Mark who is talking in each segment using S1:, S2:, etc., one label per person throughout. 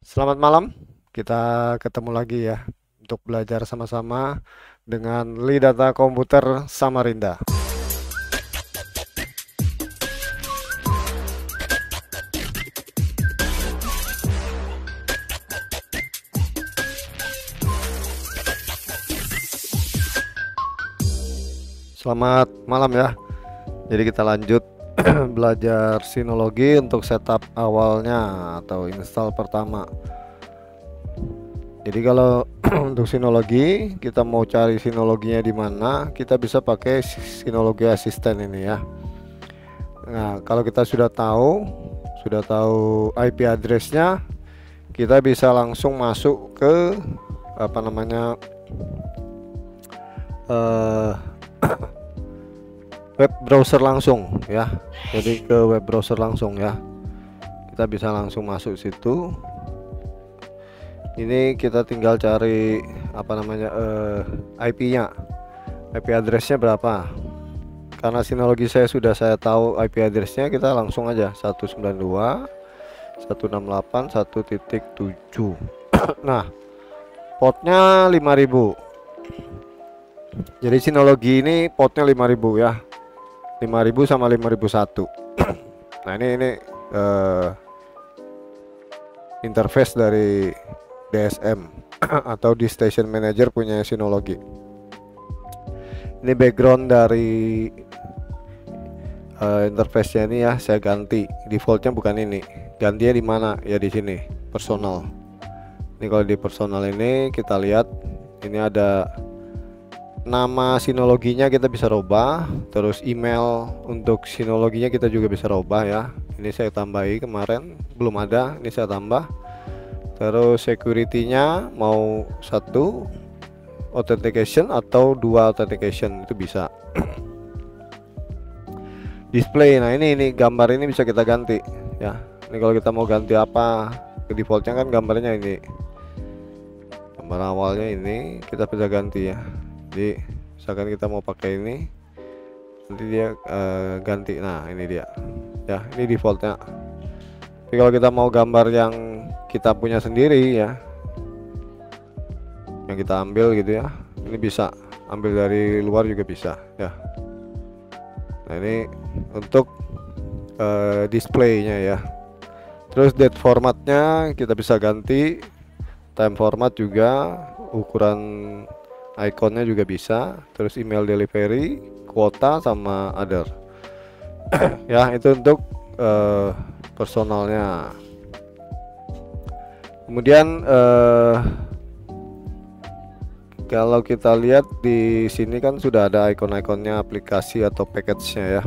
S1: Selamat malam, kita ketemu lagi ya untuk belajar sama-sama dengan Lidata Komputer Samarinda. Selamat malam ya. Jadi kita lanjut belajar sinologi untuk setup awalnya atau install pertama. Jadi kalau untuk sinologi kita mau cari sinologinya di mana, kita bisa pakai sinologi asisten ini ya. Nah, kalau kita sudah tahu IP addressnya, kita bisa langsung masuk ke apa namanya web browser langsung ya. Jadi ke web browser langsung ya. Kita bisa langsung masuk situ. Ini kita tinggal cari apa namanya IP-nya, IP addressnya berapa. Karena sinologi saya tahu IP addressnya, kita langsung aja 192.168.1.7. Nah, portnya 5000. Jadi sinologi ini portnya 5000 ya, 5000 sama 5001. Nah ini interface dari DSM atau di Station Manager punya sinologi. Ini background dari interface-nya ini ya, saya ganti. Defaultnya bukan ini, gantinya di mana ya, di sini personal. Ini kalau di personal ini kita lihat, ini ada nama sinologinya, kita bisa rubah. Terus email untuk sinologinya kita juga bisa rubah ya. Ini saya tambahi, kemarin belum ada, ini saya tambah. Terus security-nya mau 1 authentication atau 2 authentication, itu bisa. Display, nah ini gambar ini bisa kita ganti ya. Ini kalau kita mau ganti apa, ke defaultnya kan gambarnya ini, gambar awalnya ini, kita bisa ganti ya. Jadi misalkan kita mau pakai ini, nanti dia ganti. Nah ini dia ya, ini defaultnya. Tapi kalau kita mau gambar yang kita punya sendiri ya, yang kita ambil gitu ya, ini bisa ambil dari luar juga bisa ya. Nah ini untuk displaynya ya. Terus date formatnya kita bisa ganti, time format juga, ukuran ikonnya juga bisa. Terus email delivery, kuota, sama other. Ya itu untuk personalnya. Kemudian kalau kita lihat di sini kan sudah ada ikon-ikonnya aplikasi atau package-nya ya.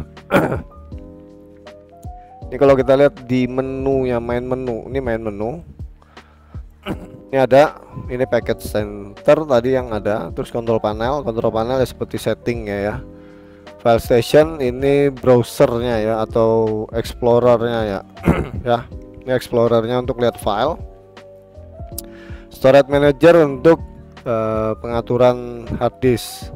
S1: Ini kalau kita lihat di menu ya, main menu, ini main menu. Ini ada, ini package center tadi yang ada, terus control panel ya seperti setting ya. File station ini browsernya ya atau explorernya ya. Ya, ini explorernya untuk lihat file. Storage manager untuk pengaturan hard disk.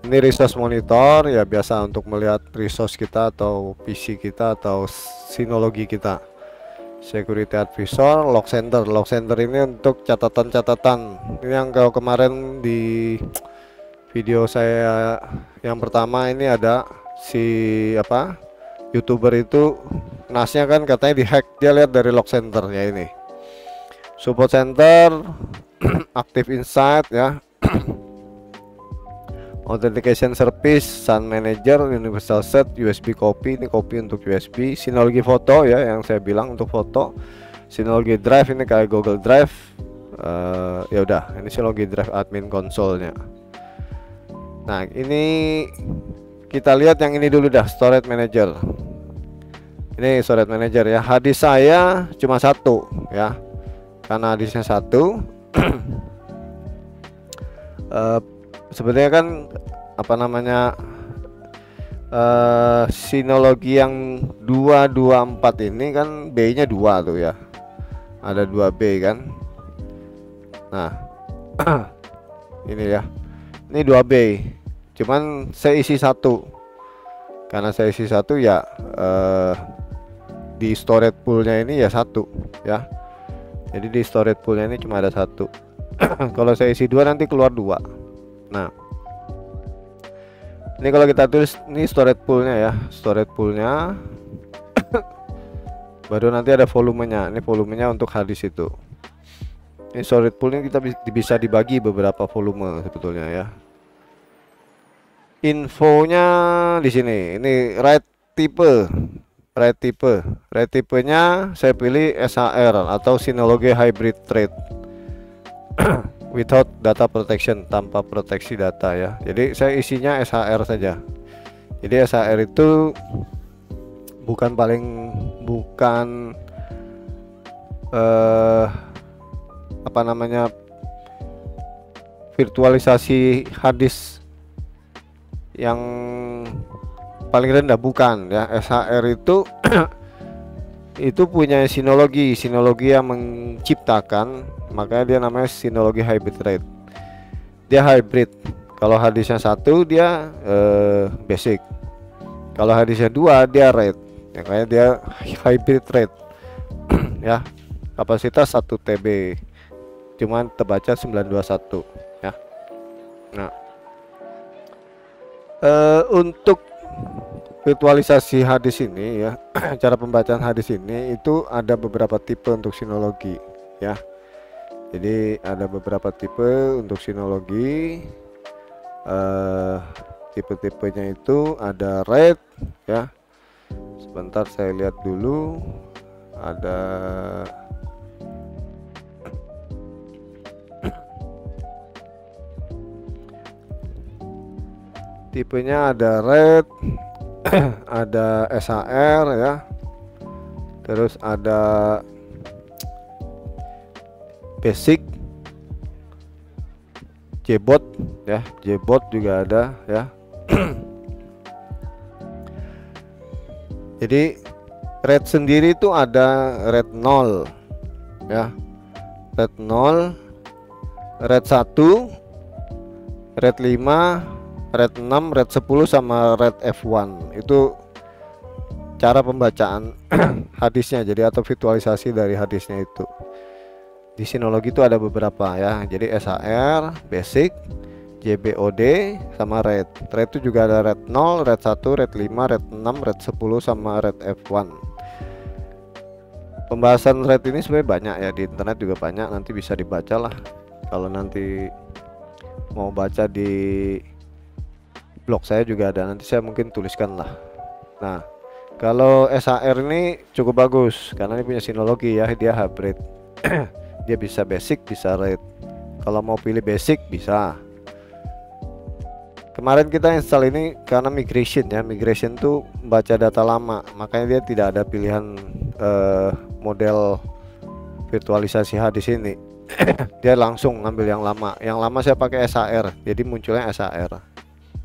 S1: Ini resource monitor ya, biasa untuk melihat resource kita atau PC kita atau sinologi kita. Security advisor, log center ini untuk catatan-catatan. Ini yang kalau kemarin di video saya yang pertama ini ada si apa YouTuber itu, NAS-nya kan katanya dihack, dia lihat dari log center ya. Ini support center, active insight ya. Authentication service, Sun Manager, universal set, USB copy, ini copy untuk USB, sinologi foto ya, yang saya bilang untuk foto, sinologi drive ini kayak Google Drive. Ya udah, ini sinologi drive admin konsolnya. Nah ini kita lihat yang ini dulu dah, storage manager. Ini storage manager ya, hadis saya cuma 1 ya, karena hadisnya 1. Sebenarnya kan apa namanya sinologi yang 224 ini kan B-nya 2 tuh ya, ada 2 B kan. Nah ini ya, ini 2 B, cuman saya isi 1. Karena saya isi 1 ya, di storage poolnya ini ya 1 ya. Jadi di storage poolnya ini cuma ada satu. Kalau saya isi dua nanti keluar dua. Nah, ini kalau kita tulis ini storage poolnya ya, storage poolnya. Baru nanti ada volumenya. Ini volumenya untuk harddisk itu. Ini storage pool ini kita bisa dibagi beberapa volume sebetulnya ya. Infonya di sini. Ini write tipe. Write tipenya saya pilih SHR atau Synology Hybrid Thread. Without data protection, tanpa proteksi data ya. Jadi saya isinya SHR saja. Jadi SHR itu bukan apa namanya, virtualisasi harddisk yang paling rendah, bukan ya. SHR itu itu punya Synology yang menciptakan, makanya dia namanya Synology Hybrid Thread. Dia hybrid. Kalau harddisknya satu dia basic, kalau harddisknya dua dia RAID ya, kayak dia hybrid thread. Ya, kapasitas 1 TB, cuman terbaca 921 ya. Nah, untuk virtualisasi harddisk ini ya, cara pembacaan harddisk ini itu ada beberapa tipe untuk Synology ya. Jadi ada beberapa tipe untuk Synology. Tipe-tipenya itu ada RAID ya. Sebentar saya lihat dulu. Ada tipenya, ada RAID, ada SHR ya. Terus ada basic, JBOD ya, JBOD juga ada ya. Jadi RAID sendiri itu ada RAID 0 ya, RAID 0, RAID 1, RAID 5, RAID 6, RAID 10 sama RAID F1. Itu cara pembacaan harddisknya, jadi atau virtualisasi dari harddisknya itu. Di Synology itu ada beberapa ya. Jadi SHR, basic, JBOD sama RAID. RAID itu juga ada RAID 0, RAID 1, RAID 5, RAID 6, RAID 10 sama RAID F1. Pembahasan RAID ini sebenarnya banyak ya, di internet juga banyak, nanti bisa dibaca lah. Kalau nanti mau baca di blog saya juga ada, nanti saya mungkin tuliskan lah. Nah, kalau SHR ini cukup bagus karena ini punya Synology ya, dia hybrid. Dia bisa basic, bisa RAID. Kalau mau pilih basic bisa. Kemarin kita install ini karena migration ya, migration tuh baca data lama, makanya dia tidak ada pilihan model virtualisasi harddisk ini. Dia langsung ngambil yang lama. Yang lama saya pakai SHR, jadi munculnya SHR.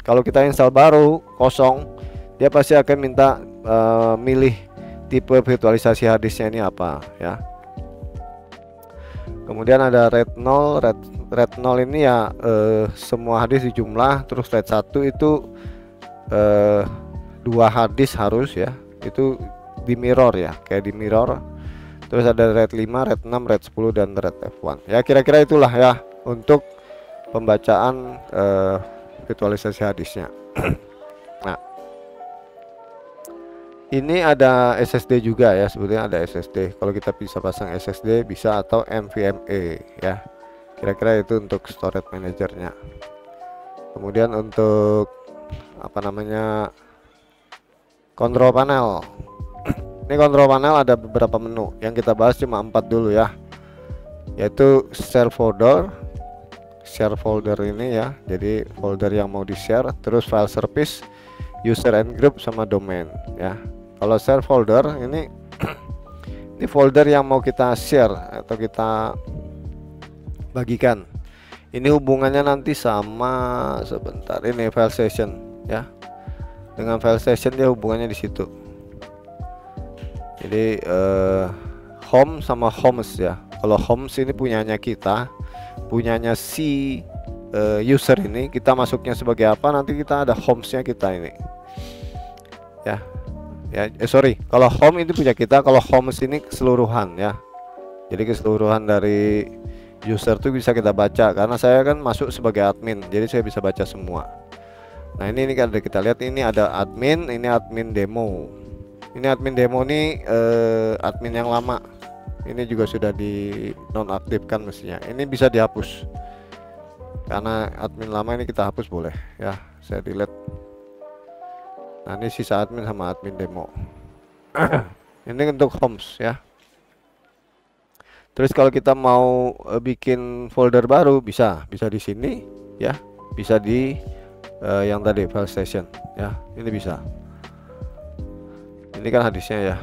S1: Kalau kita install baru kosong, dia pasti akan minta milih tipe virtualisasi harddisknya ini apa ya. Kemudian ada RAID 0. RAID 0 ini ya semua harddisk dijumlah. Terus RAID 1 itu 2 harddisk harus ya, itu di mirror ya, kayak di mirror. Terus ada RAID 5, RAID 6, RAID 10 dan RAID F1 ya, kira-kira itulah ya untuk pembacaan virtualisasi harddisknya. Nah, ini ada SSD juga ya, sebetulnya ada SSD. Kalau kita bisa pasang SSD bisa, atau NVMe ya. Kira-kira itu untuk storage manajernya. Kemudian untuk apa namanya, control panel. Ini control panel ada beberapa menu, yang kita bahas cuma 4 dulu ya, yaitu share folder. Share folder ini ya, jadi folder yang mau di share, terus file service, user and group sama domain ya. Kalau share folder ini ini folder yang mau kita share atau kita bagikan. Ini hubungannya nanti sama, sebentar, ini file session ya. Dengan file session dia hubungannya di situ. Jadi home sama homes ya. Kalau homes ini punyanya kita, punyanya si user ini, kita masuknya sebagai apa, nanti kita ada homesnya kita ini ya. Sorry, kalau home itu punya kita, kalau homes ini keseluruhan ya. Jadi keseluruhan dari user tuh bisa kita baca, karena saya kan masuk sebagai admin, jadi saya bisa baca semua. Nah ini kan kita lihat, ini ada admin, ini admin demo. Ini admin demo nih admin yang lama. Ini juga sudah di nonaktifkan mestinya. Ini bisa dihapus. Karena admin lama ini kita hapus boleh ya. Saya delete. Nah ini sisa admin sama admin demo. Ini untuk homes ya. Terus kalau kita mau bikin folder baru bisa di sini ya, bisa di yang tadi file station ya, ini bisa. Ini kan hadisnya ya.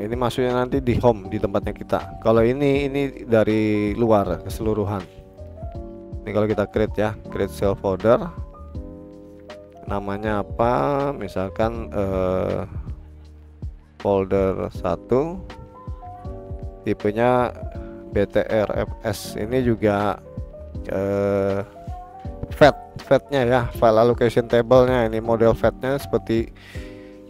S1: Ini masuknya nanti di home, di tempatnya kita. Kalau ini dari luar keseluruhan. Ini kalau kita create ya, create shell folder. Namanya apa? Misalkan folder 1. Tipenya BTRFS. Ini juga fetnya ya, file allocation table-nya. Ini model fetnya seperti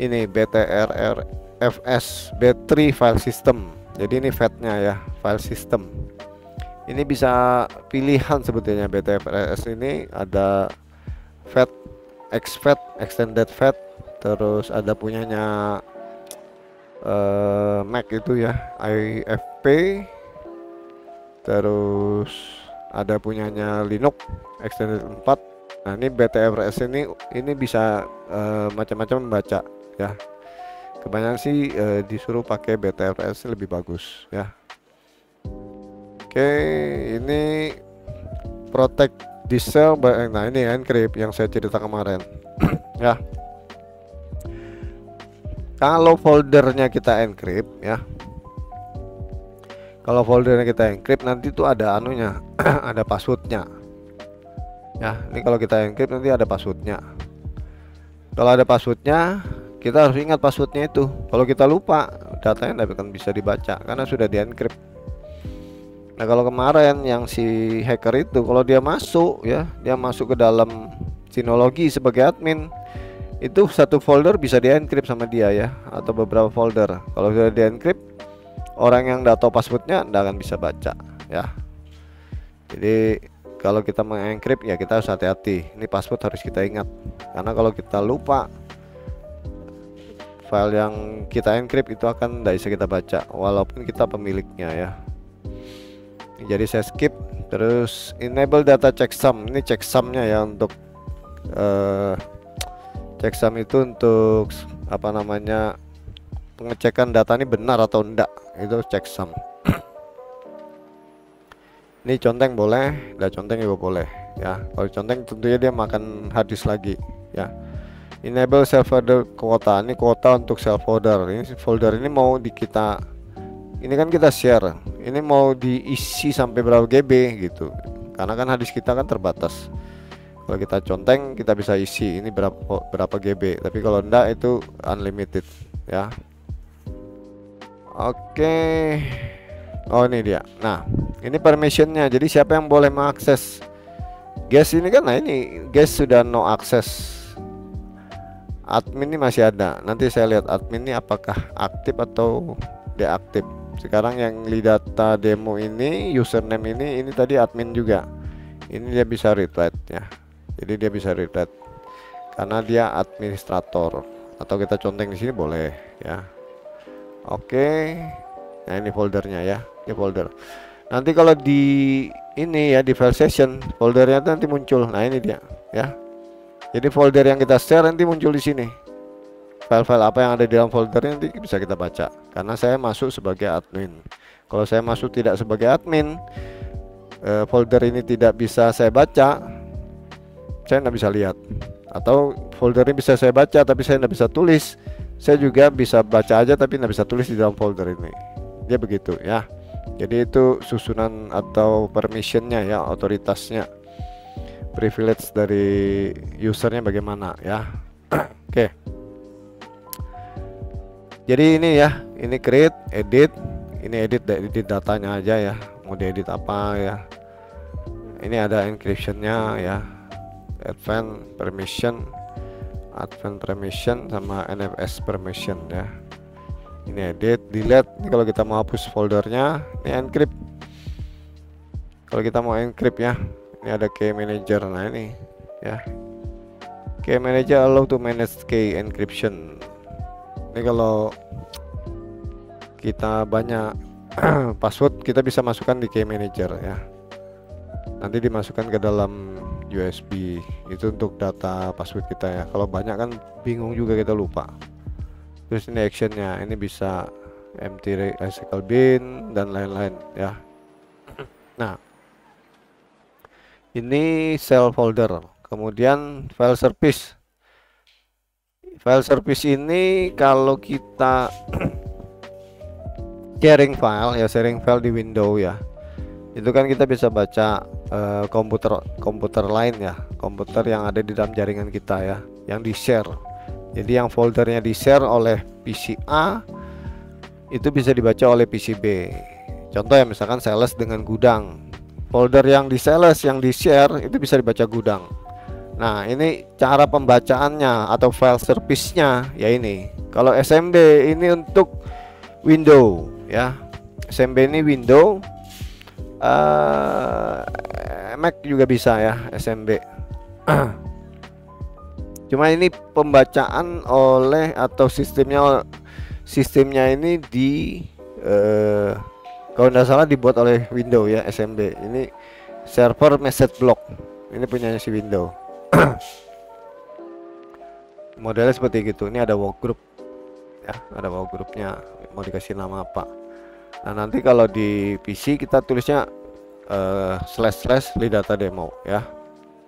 S1: ini, BTRFS battery file system. Jadi ini fetnya ya, file system. Ini bisa pilihan sebetulnya. BTRFS ini ada fet, exFet, extended fet, terus ada punyanya Mac itu ya, IFP, terus ada punyanya Linux extended 4. Nah ini BTRFS ini bisa macam-macam membaca ya. Kebanyakan sih disuruh pakai BTRFS lebih bagus ya. Oke, ini protect this cell. Nah ini encrypt yang saya cerita kemarin ya. Kalau foldernya kita encrypt ya, kalau foldernya kita encrypt nanti tuh ada anunya, ada passwordnya ya. Ini kalau kita encrypt nanti ada passwordnya. Kalau ada passwordnya, kita harus ingat passwordnya itu. Kalau kita lupa, datanya tidak akan bisa dibaca karena sudah di encrypt. Nah kalau kemarin yang si hacker itu, kalau dia masuk ya, dia masuk ke dalam Synology sebagai admin, itu satu folder bisa di encrypt sama dia ya, atau beberapa folder. Kalau sudah di encrypt, orang yang tidak tahu passwordnya tidak akan bisa baca ya. Jadi kalau kita mengencrypt ya kita harus hati-hati. Ini password harus kita ingat, karena kalau kita lupa, file yang kita encrypt itu akan tidak bisa kita baca walaupun kita pemiliknya ya. Jadi saya skip. Terus enable data checksum. Ini checksumnya ya, untuk checksum itu untuk apa namanya, pengecekan data ini benar atau enggak, itu checksum. Ini conteng boleh, dan conteng juga boleh ya. Kalau conteng tentunya dia makan harddisk lagi ya. Enable self folder kuota. Ini kuota untuk self folder. Ini folder ini mau kita, ini kan kita share, ini mau diisi sampai berapa GB gitu, karena kan harddisk kita kan terbatas. Kalau kita conteng kita bisa isi ini berapa GB, tapi kalau enggak itu unlimited ya. Oke. Oh ini dia. Nah ini permissionnya. Jadi siapa yang boleh mengakses guest ini kan? Nah ini guest sudah no access. Admin ini masih ada. Nanti saya lihat admin ini apakah aktif atau deaktif. Sekarang yang lead data demo ini, username ini tadi admin juga. Ini dia bisa retweet ya. Jadi dia bisa retweet karena dia administrator. Atau kita conteng di sini boleh ya. Oke. Nah ini foldernya ya. Ini folder. Nanti kalau di ini ya, di file session, foldernya nanti muncul. Nah ini dia ya. Jadi folder yang kita share nanti muncul di sini. File-file apa yang ada di dalam foldernya nanti bisa kita baca. Karena saya masuk sebagai admin. Kalau saya masuk tidak sebagai admin, folder ini tidak bisa saya baca, saya tidak bisa lihat. Atau folder ini bisa saya baca tapi saya tidak bisa tulis, saya juga bisa baca aja tapi tidak bisa tulis di dalam folder ini. Dia begitu ya. Jadi itu susunan atau permissionnya ya, otoritasnya, privilege dari usernya bagaimana ya. Oke. Jadi ini ya, ini create, edit, ini edit datanya aja ya, mau diedit apa ya. Ini ada encryptionnya ya, advanced permission sama NFS permission ya. Ini edit, delete. Ini kalau kita mau hapus foldernya. Ini encrypt. Kalau kita mau encrypt ya, ini ada key manager. Nah ini ya, key manager allow to manage key encryption. Ini kalau kita banyak password, kita bisa masukkan di key manager ya. Nanti dimasukkan ke dalam USB itu untuk data password kita ya. Kalau banyak kan bingung juga, kita lupa. Terus ini actionnya, ini bisa empty recycle bin dan lain-lain ya. Nah, ini shell folder, kemudian file service. File service ini kalau kita sharing file di Windows ya, itu kan kita bisa baca komputer lain ya, komputer yang ada di dalam jaringan kita ya, yang di share. Jadi yang foldernya di share oleh PC A itu bisa dibaca oleh PC B. Contoh ya, misalkan sales dengan gudang, folder yang di sales yang di share itu bisa dibaca gudang. Nah ini cara pembacaannya atau file service-nya ya. Ini kalau SMB ini untuk Windows ya, SMB ini Windows, Mac juga bisa ya SMB. Cuma ini pembacaan oleh atau sistemnya ini di kalau tidak salah dibuat oleh Windows ya SMB. Ini server message block, ini punyanya si Windows. Modelnya seperti gitu. Ini ada workgroup ya, ada workgroupnya, mau dikasih nama apa. Nah nanti kalau di PC kita tulisnya // lidata demo ya.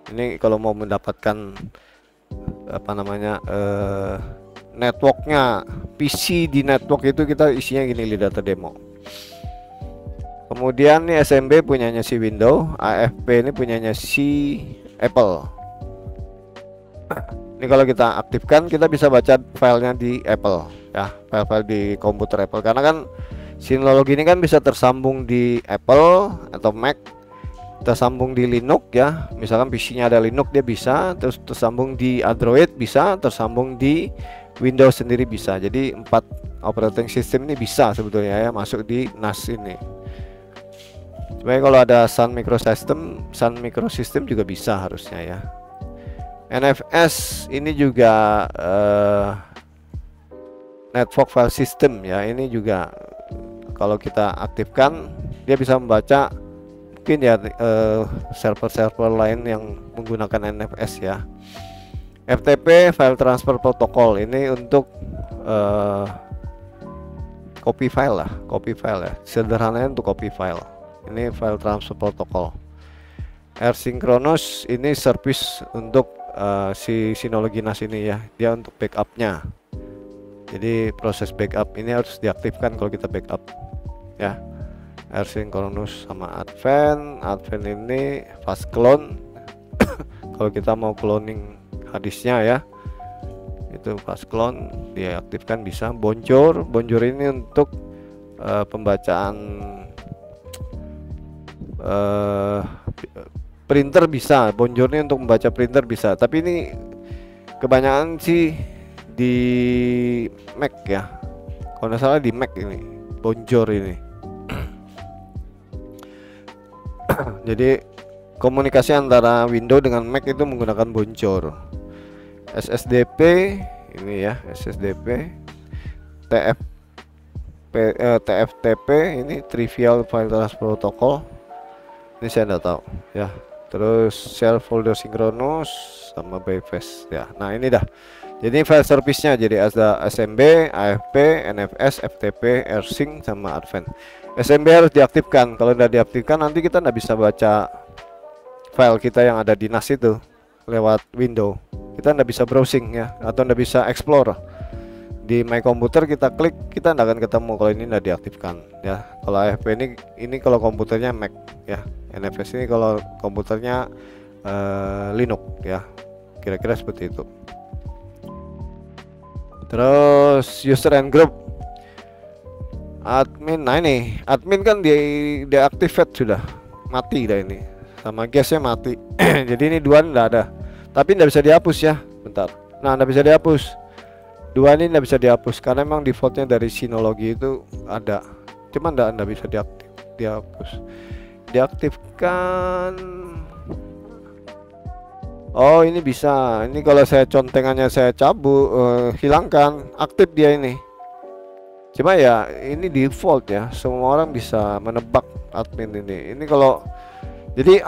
S1: Ini kalau mau mendapatkan apa namanya networknya PC di network itu, kita isinya gini, lidata demo. Kemudian nih SMB punyanya si Windows, AFP ini punyanya si Apple. Ini kalau kita aktifkan, kita bisa baca filenya di Apple ya, file-file di komputer Apple, karena kan Synology ini kan bisa tersambung di Apple atau Mac, tersambung di Linux ya. Misalkan PC-nya ada Linux, dia bisa, terus tersambung di Android bisa, tersambung di Windows sendiri bisa. Jadi 4 operating system ini bisa sebetulnya ya masuk di NAS ini. Sebenarnya kalau ada Sun Microsystem juga bisa harusnya ya. NFS ini juga network file system ya. Ini juga kalau kita aktifkan, dia bisa membaca mungkin ya server-server lain yang menggunakan NFS ya. FTP file transfer protocol ini untuk copy file ya, sederhananya untuk copy file. Ini file transfer protocol. Asynchronous ini service untuk si Synology NAS ini ya, dia untuk backupnya. Jadi proses backup ini harus diaktifkan kalau kita backup ya. Asynchronous sama Advent ini fast clone. Kalau kita mau cloning hadisnya ya, itu fast clone diaktifkan bisa. Bonjour ini untuk pembacaan printer bisa. Bonjour ini untuk membaca printer bisa, tapi ini kebanyakan sih di Mac ya, kalau nggak salah di Mac ini Bonjour ini. Jadi komunikasi antara Windows dengan Mac itu menggunakan Bonjour. SSDP ini ya, SSDP. TFTP ini Trivial File Transfer Protocol, ini saya nggak tahu ya. Terus share folder synchronous sama bypass ya. Nah ini dah, jadi file service-nya jadi ada SMB, AFP, NFS, FTP, AirSync sama Advent. SMB harus diaktifkan. Kalau tidak diaktifkan, nanti kita nggak bisa baca file kita yang ada di NAS itu lewat Windows. Kita nggak bisa browsing ya, atau nggak bisa explore. Di My Computer kita klik, kita nggak akan ketemu kalau ini nggak diaktifkan ya. Kalau AFP ini kalau komputernya Mac ya. NFS ini kalau komputernya Linux ya. Kira-kira seperti itu. Terus user and group admin. Nah ini admin kan deactivate sudah, mati dah ini, sama guestnya mati. Jadi ini dua nggak ada, tapi nggak bisa dihapus ya. Bentar, nah nggak bisa dihapus. Dua ini nggak bisa dihapus karena memang defaultnya dari Synology itu ada, cuman nggak bisa dihapus. Diaktifkan. Oh, ini bisa. Ini kalau saya contengannya saya cabut, hilangkan, aktif dia ini. Cuma ya ini default ya, semua orang bisa menebak admin ini. Ini kalau jadi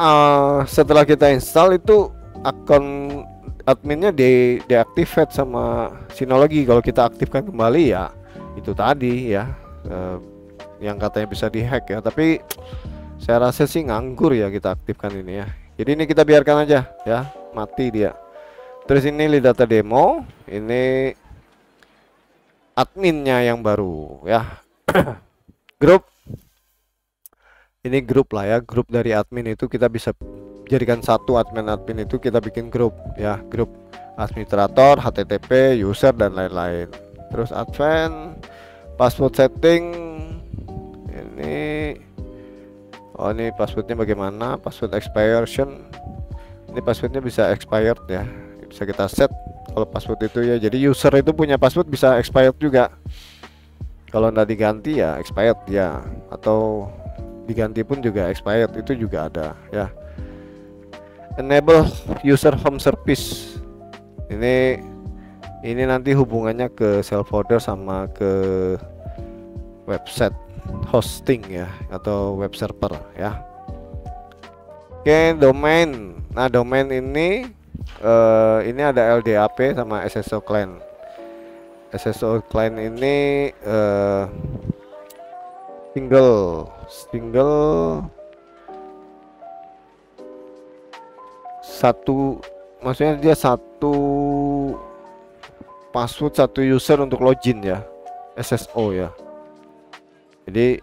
S1: setelah kita install itu akun adminnya deactivate sama Synology. Kalau kita aktifkan kembali ya itu tadi ya, yang katanya bisa dihack ya, tapi saya rasa sih nganggur ya kita aktifkan ini ya. Jadi ini kita biarkan aja ya, mati dia. Terus ini lead data demo, ini adminnya yang baru ya. Grup, ini grup lah ya, grup dari admin itu kita bisa jadikan satu admin itu kita bikin grup ya, grup administrator, HTTP, user dan lain-lain. Terus advance, password setting, ini oh ini passwordnya bagaimana, password expiration, ini passwordnya bisa expired ya, bisa kita set kalau password itu ya. Jadi user itu punya password bisa expired juga, kalau nggak diganti ya expired ya, atau diganti pun juga expired, itu juga ada ya. Enable user home service, ini nanti hubungannya ke self folder sama ke website hosting ya, atau web server ya. Oke, domain. Nah, domain ini ada LDAP sama SSO client. SSO client ini single satu, maksudnya dia satu password satu user untuk login ya, SSO ya. Jadi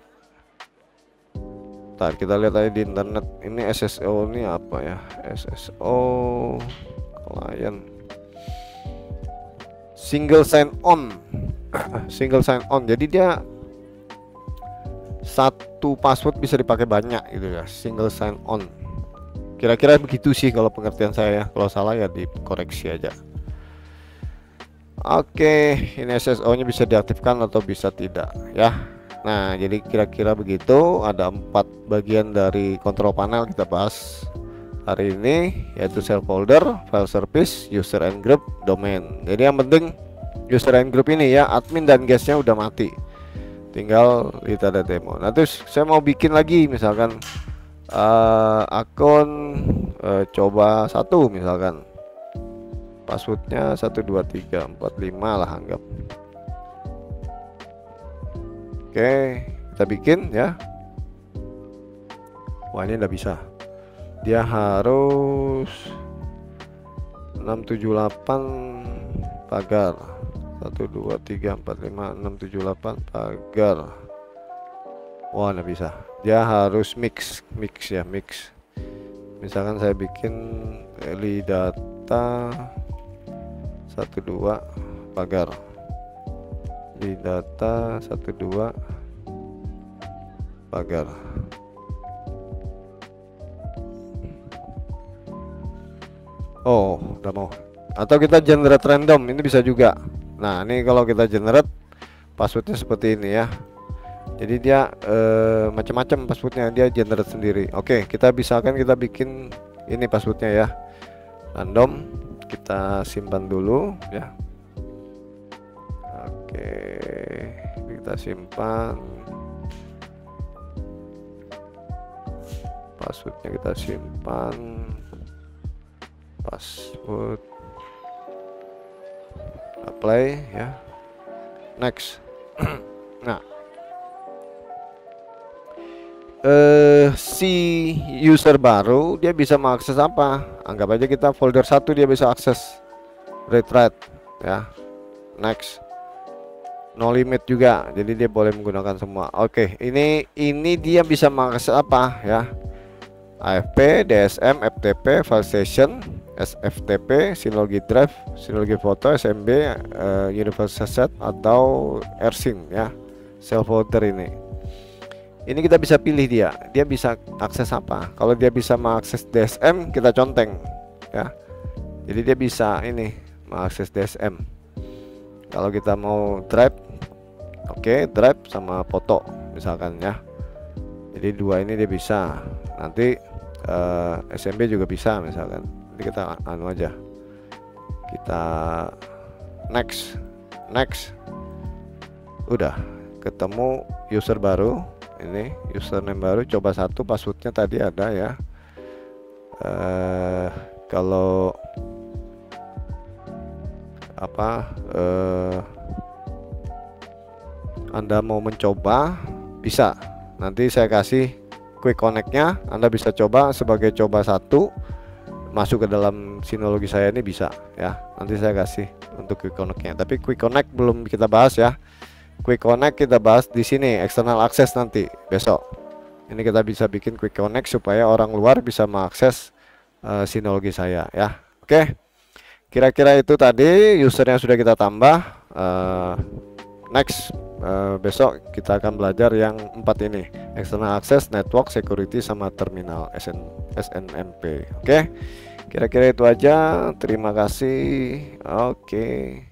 S1: ntar kita lihat aja di internet ini SSO ini apa ya, SSO client single sign on. Single sign on, jadi dia satu password bisa dipakai banyak gitu ya, single sign on. Kira-kira begitu sih kalau pengertian saya, kalau salah ya dikoreksi aja. Oke, ini SSO nya bisa diaktifkan atau bisa tidak ya. Nah, jadi kira-kira begitu. Ada 4 bagian dari control panel kita bahas hari ini, yaitu self folder, file service, user and group, domain. Jadi yang penting user and group ini ya, admin dan guestnya udah mati, tinggal kita ada demo. Nah, terus saya mau bikin lagi misalkan akun coba 1 misalkan, passwordnya 12345 lah anggap. Oke, kita bikin ya. Wah, ini nggak bisa, dia harus 678 pagar, 12345 678 pagar. Wah, nggak bisa, dia harus mix ya, mix. Misalkan saya bikin lead data 12 pagar, lead data 12 pagar. Oh, udah mau. Atau kita generate random, ini bisa juga. Nah, ini kalau kita generate passwordnya seperti ini ya. Jadi dia macam-macam passwordnya, dia generate sendiri. Oke, kita bisakan kita bikin ini passwordnya ya, random. Kita simpan dulu ya. Oke, kita simpan passwordnya, kita simpan password, apply ya, next. Nah, si user baru dia bisa mengakses apa? Anggap aja kita folder 1 dia bisa akses, read write ya, next. No limit juga, jadi dia boleh menggunakan semua. Oke, ini dia bisa mengakses apa ya? AFP, DSM, FTP, file station, SFTP, Synology Drive, Synology Photo, SMB, Universal Set atau AirSync ya, self folder ini. Ini kita bisa pilih dia bisa akses apa. Kalau dia bisa mengakses DSM, kita conteng ya. Jadi dia bisa ini mengakses DSM. Kalau kita mau drive, oke, drive sama foto misalkan ya. Jadi dua ini dia bisa. Nanti SMB juga bisa misalkan. Jadi kita anu aja, kita next, udah ketemu user baru. Ini username baru, coba satu, passwordnya tadi ada ya. Kalau Anda mau mencoba bisa, nanti saya kasih quick connect-nya. Anda bisa coba sebagai coba satu, masuk ke dalam Synology saya ini bisa ya. Nanti saya kasih untuk quick connect-nya, tapi quick connect belum kita bahas ya. Quick connect kita bahas di sini, external access nanti besok. Ini kita bisa bikin quick connect supaya orang luar bisa mengakses Synology saya ya. Oke, kira-kira itu tadi user yang sudah kita tambah. Next, besok kita akan belajar yang 4 ini, external access, network, security, sama terminal SNMP. Oke, kira-kira itu aja. Terima kasih. Oke.